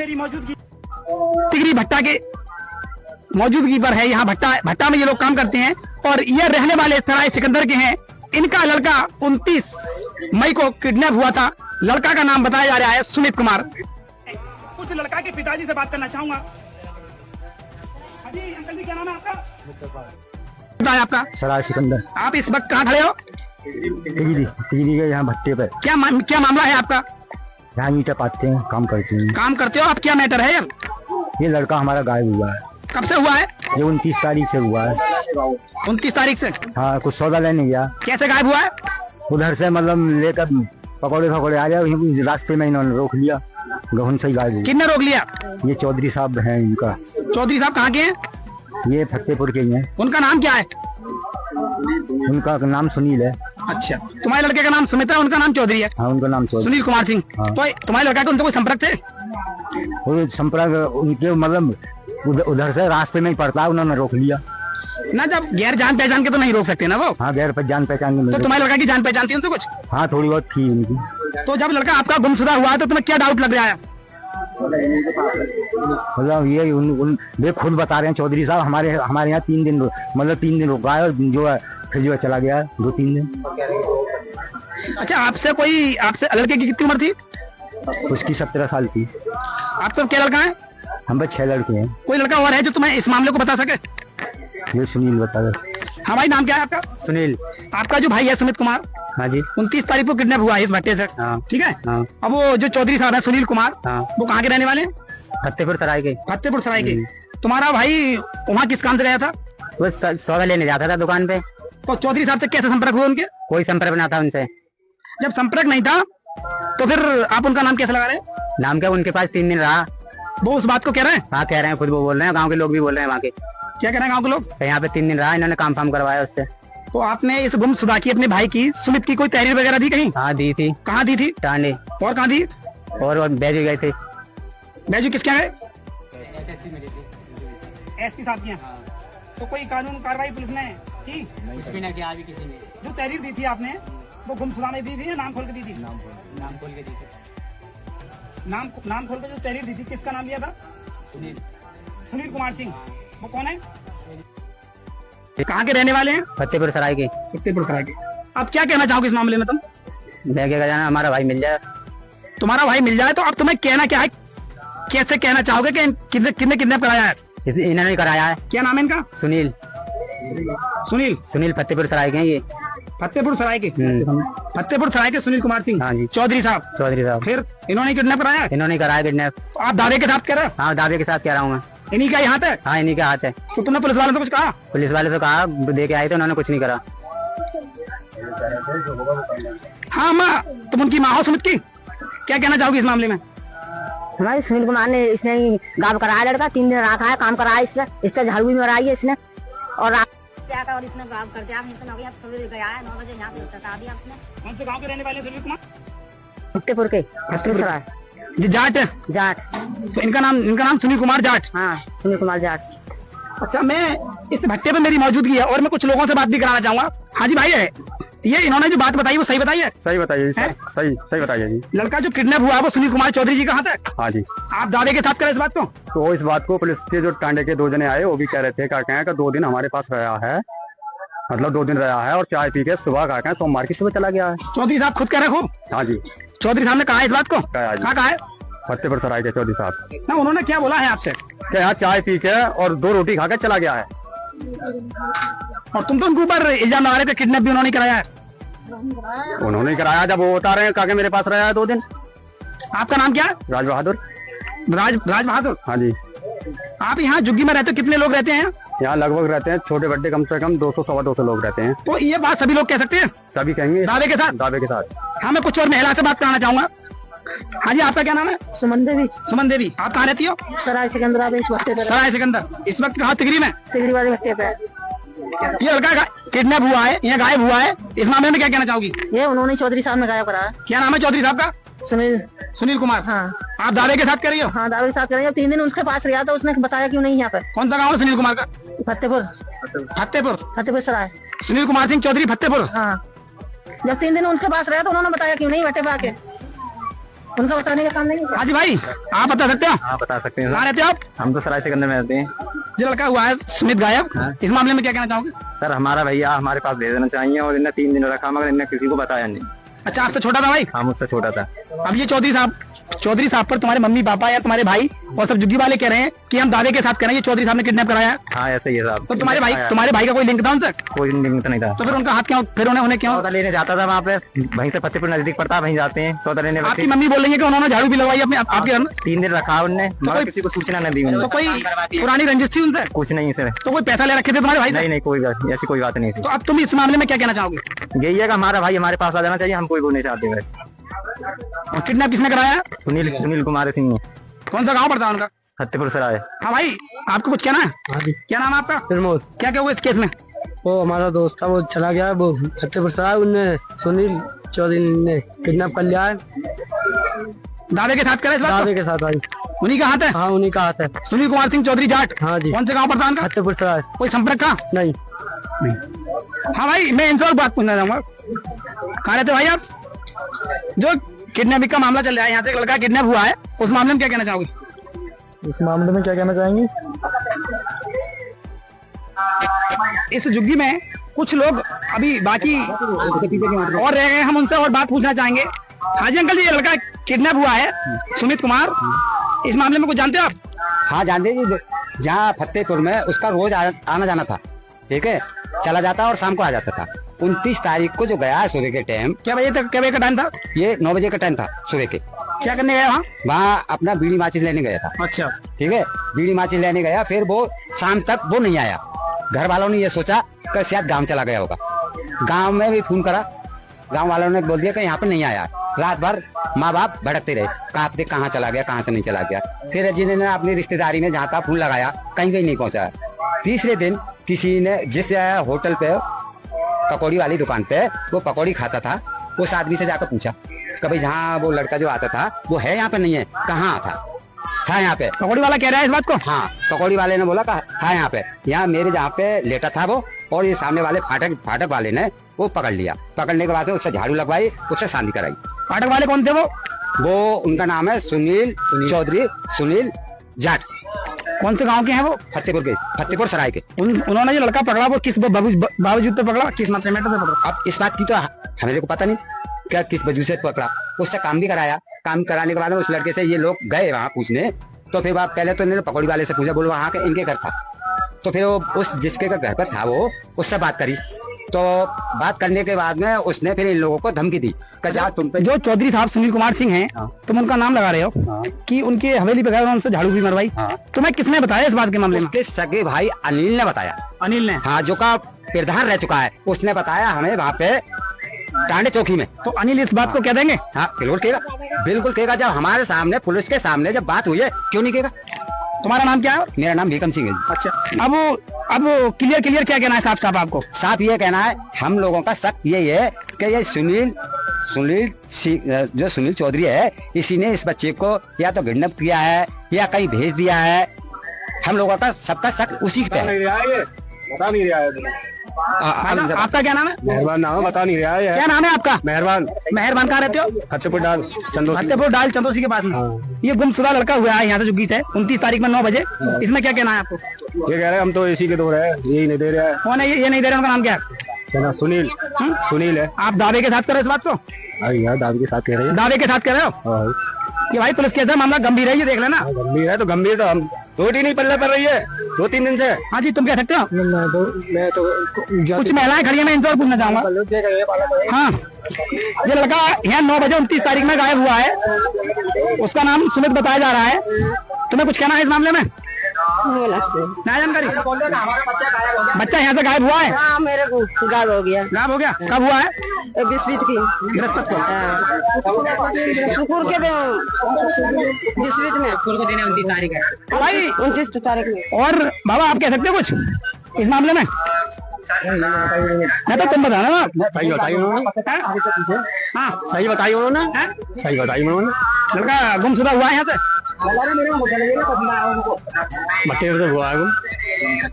मेरी मौजूदगी तिगरी भट्टा के मौजूदगी पर है। यहाँ भट्टा में ये लोग काम करते हैं और ये रहने वाले सराय सिकंदर के हैं। इनका लड़का 29 मई को किडनैप हुआ था। लड़का का नाम बताया जा रहा है सुमित कुमार। कुछ लड़का के पिताजी से बात करना चाहूंगा। अभी अंकल जी क्या नाम है आपका? बताया आपका सराय सिकंदर। आप इस वक्त कहाँ खड़े हो? तिगरी के यहाँ भट्टे पे। क्या मामला है आपका? यहाँ ईंटें पाते हैं, काम करते हैं। काम करते हो आप? क्या मैटर है यार? ये लड़का हमारा गायब हुआ है। कब से हुआ है? ये 29 तारीख से हुआ है। 29 तारीख से? हाँ, कुछ सौदा लेने गया। कैसे गायब हुआ है? उधर से मतलब लेकर पकौड़े आ जाए, रास्ते में इन्होंने रोक लिया। गहन से ही गायब हुआ। किसने रोक लिया? ये चौधरी साहब हैं इनका। चौधरी साहब कहाँ के हैं? ये फतेहपुर के ही हैं। उनका नाम क्या है? उनका नाम सुनील है। अच्छा, तुम्हारे लड़के का नाम सुमित है, उनका नाम चौधरी है। हाँ, उनका नाम चौधरी सुनील कुमार सिंह। हाँ। तो तुम्हारे लड़का के उनसे कोई संपर्क थे? वो संपर्क उनके मतलब उधर से रास्ते में ही पड़ता है, उन्होंने रोक लिया ना। जब गैर जान पहचान के तो नहीं रोक सकते ना वो। हाँ, गैर जान पहचान के। तो तुम्हारे लड़का की जान पहचान थी उनसे कुछ? हाँ, थोड़ी बहुत थी उनकी। तो जब लड़का आपका गुमशुदा हुआ तो तुम्हें क्या डाउट लग रहा है? मतलब ये वे खुद बता रहे हैं चौधरी साहब, हमारे यहाँ 3 दिन मतलब 3 दिन रुका है, और जो है फिर जो है चला गया 2-3 दिन। अच्छा, आपसे लड़के की कितनी उम्र थी? उसकी 17 साल थी। आप तो क्या लड़का है? हम बस 6 लड़के हैं। कोई लड़का और है जो तुम्हें इस मामले को बता सके? ये सुनील बता रहे। हाँ भाई, नाम क्या है आपका? सुनील। आपका जो भाई है सुमित कुमार? हाँ जी। 29 तारीख को किडनैप हुआ है इस भट्टे से। हाँ। ठीक है। हाँ। अब वो जो चौधरी साहब है सुनील कुमार, हाँ। वो कहाँ के रहने वाले हैं? फतेहपुर सराय के। फतेहपुर सराय के। तुम्हारा भाई वहाँ किस काम से गया था? वो सौदा लेने जाता था दुकान पे। तो चौधरी साहब से कैसे संपर्क हुआ उनके? कोई संपर्क ना था उनसे। जब संपर्क नहीं था तो फिर आप उनका नाम कैसे लगा रहे हैं? नाम क्या, उनके पास 3 दिन रहा। वो उस बात को कह रहे हैं? हाँ, कह रहे हैं, खुद वो बोल रहे हैं, गांव के लोग भी बोल रहे हैं वहाँ के। क्या कह रहे हैं गाँव के लोग? यहाँ पे 3 दिन रहा, इन्होंने काम फाम करवाया उससे। तो आपने इस गुमशुदा की अपने भाई की सुमित की कोई तहरीर वगैरह दी कहीं? हाँ, दी थी। कहाँ दी थी? टांडे। और कहाँ दी? और बैजू गए थे। बैजू किसके गए? एसपी साहब के यहाँ। तो कोई कानून कार्रवाई पुलिस ने की? कुछ भी ना किया अभी किसी ने। जो तहरीर दी थी आपने वो गुमशुदा ने दी थी या नाम खोल के दी थी? नाम खोल के दी थी। नाम खोल के जो तहरीर दी थी किसका नाम लिया था? सुनील कुमार सिंह। वो कौन है? कहाँ के रहने वाले हैं? फतेहपुर सराय के। फतेहपुर सराय के। अब क्या कहना चाहोगे इस मामले में तुम? लेके का जाना, हमारा भाई मिल जाए। तुम्हारा भाई मिल जाए तो अब तुम्हें कहना क्या है? कैसे कहना चाहोगे कि किसने किडनैप कराया है? इन्होंने कराया है। क्या नाम है इनका? सुनील। सुनील फतेहपुर सराय के हैं ये। फतेहपुर सराय के। फतेहपुर सराय के सुनील कुमार सिंह। हाँ जी। चौधरी साहब। फिर इन्होंने किडनैप कराया? इन्होंने कराया किडनैप। तो आप दावे के साथ कह रहे हो? हाँ, दावे के साथ कह रहा हूँ मैं। इन्हीं का यहाँ है? हाँ, इन्हीं के हाथ है। तो तुमने पुलिस वालों से कुछ कहा? पुलिस वाले से कहा, दे के आए थे, उन्होंने कुछ नहीं करा। हाँ माँ, तुम उनकी माँ हो सुमित की, क्या कहना चाहोगी इस मामले में? हमारे सुनील कुमार ने इसने गाँव कराया, लड़का 3 दिन रखा है, काम कराया, इससे झाड़ू भी मराई है इसने। और और इसने गाँव कर दिया, सवेरे गया है 9 बजे यहाँ पे बता दिया इसने। कौन से गाँव के रहने वाले सुनील कुमार? फतेहपुर के। फतेहपुर सराय जाट है? जाट। तो इनका नाम सुनील कुमार जाट। हाँ, सुनील कुमार जाट। अच्छा, मैं इस भट्टे पे मेरी मौजूदगी है और मैं कुछ लोगों से बात भी कराना चाहूंगा। हाँ जी भाई, है ये इन्होंने जो बात बताई वो सही बताई है? सही बताइए, सही बताइए जी। लड़का जो किडनैप हुआ है वो सुनील कुमार चौधरी जी का हाथ है? हाँ जी। आप दावे के साथ करें इस बात को? तो इस बात को पुलिस के जो टांडे के 2 जने आए वो भी कह रहे थे, क्या कहें कि 2 दिन हमारे पास रहा है, मतलब 2 दिन रहा है, और चाय पी के सुबह का कहें सोमवार की सुबह चला गया है। चौधरी साहब खुद कह रहे हो? हाँ जी। चौधरी साहब ने कहा इस बात को? कहा है? फतेहपुर सराय के चौधरी साहब। ना, उन्होंने क्या बोला है आपसे? कि यहाँ चाय पी के और 2 रोटी खा के चला गया है। और तुम तो उनके ऊपर इल्जाम लगा रहे थे किडनैप भी उन्होंने कराया है? उन्होंने कराया, जब वो बता रहे हैं काके मेरे पास रहा है 2 दिन। आपका नाम क्या है? राज बहादुर। राज बहादुर। हाँ जी। आप यहाँ झुग्गी में रहते हो, कितने लोग रहते हैं? यहाँ लगभग रहते हैं छोटे बड़े कम से कम 200-225 लोग रहते हैं। तो ये बात सभी लोग कह सकते हैं? सभी कहेंगे दावे के साथ? दावे के साथ। हाँ, मैं कुछ और महिला से बात कराना चाहूंगा। हाँ जी, आपका क्या नाम है? सुमन देवी। सुमन देवी। आप कहाँ रहती हो? सराय सिकंदर। सराय सिकंदर। इस वक्त कहाँ? तिगरी में? तिगरी वाले भट्टे पे। ये लड़का किडनैप हुआ है, यहाँ गायब हुआ है, इस मामले में क्या कहना चाहोगी? ये उन्होंने चौधरी साहब ने गायब कराया। क्या नाम है चौधरी साहब का? सुनील कुमार। हाँ। आप दावे के साथ कर रही हो? हाँ, दावे के साथ कर रही हो। 3 दिन उसके पास रहा था, उसने बताया क्यों नहीं यहाँ पे? कौन सा गाँव है सुनील कुमार का? फतेहपुर सराय। सुनील कुमार सिंह चौधरी फतेहपुर। हाँ, जब 3 दिन उनके पास रहा तो उन्होंने बताया क्यों नहीं भट्टे पे आके? उनका बताने का काम नहीं है। हाँ जी भाई, आप बता सकते हो? हाँ बता सकते हैं कहाँ रहते हो आप? हम तो सराय सिकंदर में रहते हैं। जो लड़का हुआ है सुमित गायब, इस मामले में क्या कहना चाहोगे? सर हमारा भैया हमारे पास भेज देना चाहिए, और इन्हें 3 दिन रखा मगर इन्हें किसी को बताया नहीं। अच्छा, आपसे छोटा था भाई? हाँ मुझसे छोटा था। अब ये चौधरी साहब पर तुम्हारे मम्मी पापा या तुम्हारे भाई और सब झुग्गी वाले कह रहे हैं कि हम दावे के साथ कह रहे हैं ये चौधरी साहब ने किडनैप कराया। हाँ ऐसे ही है साहब। तो तुम्हारे भाई का कोई लिंक था उनसे? कोई लिंक नहीं था। तो फिर उनका हाथ क्यों, फिर उन्हें क्यों? सौदा लेने जाता था वहाँ पे, वहीं से फतेहपुर नजदीक पड़ता है, वहीं जाते हैं सौदा लेने। आपकी मम्मी बोल रही है कि उन्होंने झाड़ू भी लगवाई अपने आपके घर में? 3 दिन रखा उनने, मगर किसी को सूचना नहीं दी तो उन्होंने। कोई पुरानी रंजिश थी उनसे? कुछ नहीं सर। तो कोई पैसा ले रखे थे तुम्हारे भाई से? नहीं कोई बात ऐसी कोई बात नहीं थी। तो अब तुम इस मामले में क्या कहना चाहोगे? यही है कि हमारा भाई हमारे पास आ जाना चाहिए, हम कोई वो नहीं चाहते बस। और किडनैप किसने कराया? सुनील कुमार सिंह। कौन सा गाँव पड़ता है उनका? फतेहपुर सराय। हाँ भाई, आपको कुछ कहना है? हाँ जी। क्या नाम है आपका? प्रमोद। क्या हुआ इस केस में? वो हमारा दोस्त था, वो चला गया, वो फतेहपुर सराय, उनने सुनील चौधरी ने किडनैप कर लिया है। दावे के साथ करे इस बात दादे के साथ भाई। उन्हीं का हाथ है? हाँ उन्हीं का हाथ है। सुनील कुमार सिंह चौधरी जाट। हाँ जी। कौन से गाँव पड़ता है उनका? फतेहपुर सराय। कोई संपर्क का? नहीं। हाँ भाई, मैं इनसे और बात पूछना चाहूंगा। कहाँ रहते भाई आप? जो किडनैपिंग का मामला चल रहा है, यहाँ से एक लड़का किडनैप हुआ है, उस मामले में क्या कहना चाहोगे? इस मामले में क्या कहना चाहेंगे? इस झुग्गी में कुछ लोग अभी बाकी और रह गए, हम उनसे और बात पूछना चाहेंगे। हाँ जी अंकल जी, ये लड़का किडनैप हुआ है सुमित कुमार, इस मामले में कुछ जानते हो आप? हाँ जानते जी, जहाँ फतेहपुर में उसका रोज आना जाना था, ठीक है, चला जाता और शाम को आ जाता था। 29 तारीख को जो गया सुबह के टाइम, क्या बजे का टाइम था? ये 9 बजे का टाइम था सुबह के। क्या करने गया वहाँ? वहाँ अपना बीड़ी माचिस लेने गया था। अच्छा, ठीक है, बीड़ी माचिस लेने गया, फिर वो शाम तक वो नहीं आया। घर वालों ने ये सोचा कि शायद गाँव चला गया होगा। गाँव में भी फोन करा, गाँव वालों ने बोल दिया कि यहाँ पे नहीं आया। रात भर माँ बाप भटकते रहे, कहाँ चला गया, कहाँ से नहीं चला गया। फिर जिन्होंने अपनी रिश्तेदारी में जहाँ था फोन लगाया, कहीं नहीं पहुंचा। तीसरे दिन किसी ने जिस होटल पे पकौड़ी वाली दुकान पे वो पकौड़ी खाता था, उस आदमी से जाकर पूछा कि भाई जहाँ वो लड़का जो आता था वो है यहाँ पे? नहीं है। कहाँ था? है यहाँ पे। पकौड़ी वाला कह रहा है इस बात को? हाँ, पकौड़ी वाले ने बोला है यहाँ पे, यहाँ मेरे जहाँ पे लेटा था वो, और ये सामने वाले फाटक वाले ने वो पकड़ लिया। पकड़ने के बाद में उससे झाड़ू लगवाई, उससे शादी कराई। फाटक वाले कौन थे वो उनका नाम है सुनील चौधरी, सुनील जाट। कौन से गांव के हैं वो? फतेहपुर सराय के। उन्होंने जो लड़का पकड़ा वो किस बावजूद पे पकड़ा, किस मैटर से पकड़ा? अब इस बात की तो हमें को पता नहीं क्या किस वजह से पकड़ा। उससे काम भी कराया, काम कराने के बाद उस लड़के से ये लोग गए वहाँ पूछने। तो फिर पहले तो इन्होंने पकौड़ी वाले से पूछा, बोलो वहाँ के इनके घर था। तो फिर वो उस जिसके घर पर था वो उससे बात करी। तो बात करने के बाद में उसने फिर इन लोगों को धमकी दी कि जा तुम पे। जो चौधरी साहब सुनील कुमार सिंह हैं, तुम उनका नाम लगा रहे हो कि उनके हवेली पे गए और उनसे झाड़ू भी मरवाई। तुम्हें किसने बताया इस बात के मामले में? उसके सगे भाई अनिल ने बताया। अनिल ने? हाँ, जो का प्रधान रह चुका है, उसने बताया हमें वहाँ पे टांडे चौकी में। तो अनिल इस बात को कह देंगे? हाँ बिल्कुल कहेगा। जब हमारे सामने पुलिस के सामने जब बात हुई है, क्यों नहीं कहेगा। तुम्हारा नाम क्या है? मेरा नाम भीकम सिंह है। अच्छा, अब क्लियर क्या कहना है साफ आपको? साफ ये कहना है, हम लोगों का शक यही है कि ये जो सुनील चौधरी है, इसी ने इस बच्चे को या तो किडनैप किया है या कहीं भेज दिया है। हम लोगों का सबका शक उसी पे है। बता नहीं रहा है। आपका क्या नाम है? मेहरबान नाम है, बता नहीं रहा है। क्या नाम है आपका? मेहरबान। कहाँ रहते हो? फतेहपुर डाल चंदोसी के पास में। ये गुमशुदा लड़का हुआ है यहाँ से झुग्गी से 29 तारीख में 9 बजे। इसमें क्या कहना है आपको? ये कह रहे हैं हम तो इसी के दो रहे, यही नहीं दे रहा है। कौन है ये नहीं दे रहे? उनका नाम क्या है? सुनील है। आप दावे के साथ कर रहे हो इस बात को? यार दावे के साथ कह रहे हैं। दावे के साथ कर रहे हो? ये भाई पुलिस केस है, मामला गंभीर है, ये देख लेना। गंभीर है तो गंभीर, तो हम रोटी नहीं पल्ले पर रही है 2-3 दिन से। हाँ जी, तुम कह सकते हो? मैं तो कुछ महिलाएं खड़ी है, मैं इनसे और पूछना चाहूंगा। हाँ, ये लड़का यहाँ 9 बजे 29 तारीख में गायब हुआ है, उसका नाम सुमित बताया जा रहा है। तुम्हें कुछ कहना है इस मामले में? ना जानकारी? बच्चा यहाँ से गायब हुआ है? हाँ, मेरे को गायब हो गया। गायब हो गया? कब हुआ है? 20 की बृहस्पत को। शुक्र के 20 में, 29 तारीख है भाई 29 तारीख में। और बाबा आप कह सकते हो कुछ इस मामले में? मैं तो तुम बताना ना। सही बताई उन्होंने। हाँ, सही बताई उन्होंने। सही बताई उन्होंने। लड़का गुमशुदा हुआ है यहाँ से? भट्टे से हुआ है गुम,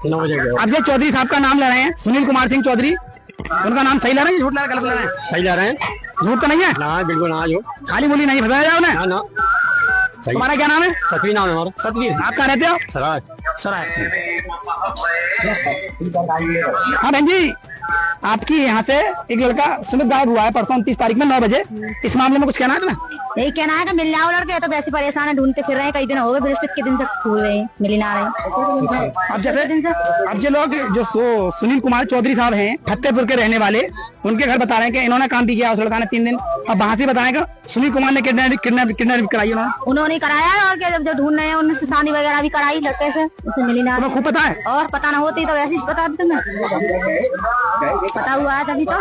9 बजे गया। अब ये चौधरी साहब का नाम ले रहे हैं, सुनील कुमार सिंह चौधरी, उनका नाम सही ले रहे हैं, झूठ ले रहे हैं, गलत ले रहे हैं? सही जा रहे हैं। झूठ तो नहीं है? ना बिल्कुल ना जो खाली मूली नहीं बताया जाओ ना। ना ना तुम्हारा क्या नाम है? सतवी नाम है हमारा। सतवीर। आप कहाँ रहते हो? सराय। सराय। हाँ बहन जी, आपकी यहाँ से एक लड़का सुमित गायब हुआ है परसों 29 तारीख में 9 बजे। इस मामले में कुछ कहना है तुम्हें? यही कहना है कि मिल जाओ लड़के, तो वैसे परेशान है, ढूंढते फिर रहे हैं, कई दिन हो गए, बृहस्पति के दिन से हुए हैं, मिल ही ना रहे। अब जैसे दिन से अब जो लोग जो सुनील कुमार चौधरी साहब हैं फतेहपुर के रहने वाले, उनके घर बता रहे हैं कि इन्होंने काम भी किया उस लड़का ने 3 दिन। अब वहां से बताएगा सुनील कुमार ने किडनैप कराई उन्होंने कराया है, और क्या जब जो ढूंढ रहे हैं उनसे शादी वगैरह भी कराई लड़के से, उसे मिली ना। तुम्हें खूब पता है? और पता ना होती तो वैसे ही बता देते मैं, पता हुआ है तभी तो।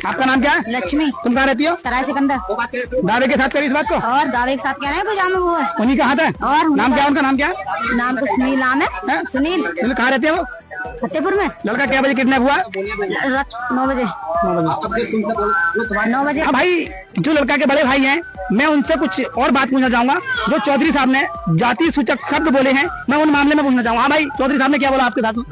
आपका नाम क्या है? लक्ष्मी। तुम कहाँ रहती हो? सराय सिकंदर। दावे के साथ करी इस बात को? और दावे के साथ कह रहे हैं, कोई जाम हुआ है। उन्हीं का हाथ है? और नाम क्या है उनका? नाम क्या है? नाम तो सुनील नाम है। सुनील। सुनील कहाँ रहते हैं वो? फतेहपुर में। लड़का क्या बजे किडनैप हुआ? रात 9 बजे। 9 बजे। हाँ भाई, जो लड़का के बड़े भाई हैं, मैं उनसे कुछ और बात पूछना चाहूंगा। जो चौधरी साहब ने जाति सूचक शब्द बोले हैं, मैं उन मामले में पूछना चाहूंगा। हाँ भाई, चौधरी साहब ने क्या बोला आपके साथ में?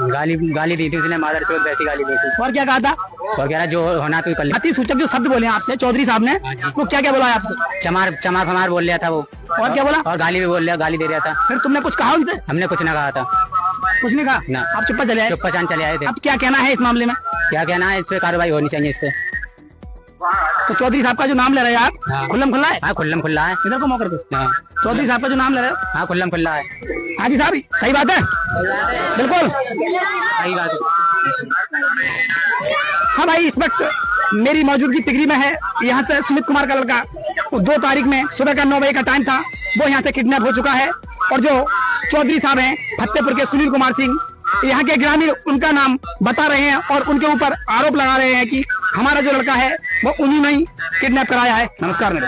गाली दी थी उसने, मादर चौथ वैसी गाली दी थी। और क्या कहा था? और कह रहा जो होना तो कर ले। जाति सूचक जो शब्द बोले हैं आपसे चौधरी साहब ने, वो क्या क्या बोला है आपसे? चमार फमार बोल लिया था वो। और क्या बोला? और गाली भी बोल लिया, गाली दे रहा था। फिर तुमने कुछ कहा उनसे? हमने कुछ ना कहा था। कुछ नहीं कहा ना। आप चुप्पा चले आए? चुप पहचान चले आए थे। अब क्या कहना है इस मामले में? क्या कहना है, इस पे कार्रवाई होनी चाहिए इस पे। तो चौधरी साहब का जो नाम ले रहे हैं आप, हाँ। खुल्लम खुल्ला है? हाँ खुल्लम खुल्ला है। इधर को मौका दो। हाँ चौधरी साहब का जो नाम ले रहे हो? हाँ खुल्लम खुल्ला है। हाँ जी साहब, सही बात है? बिल्कुल सही बात है। हाँ भाई, इस वक्त मेरी मौजूदगी तिगरी में है। यहाँ से सुमित कुमार का लड़का 2 तारीख में सुबह का 9 बजे का टाइम था, वो यहाँ से किडनैप हो चुका है। और जो चौधरी साहब हैं फतेहपुर के सुनील कुमार सिंह, यहाँ के ग्रामीण उनका नाम बता रहे हैं और उनके ऊपर आरोप लगा रहे हैं कि हमारा जो लड़का है वो उन्हीं ने ही किडनैप कराया है। नमस्कार मेरे।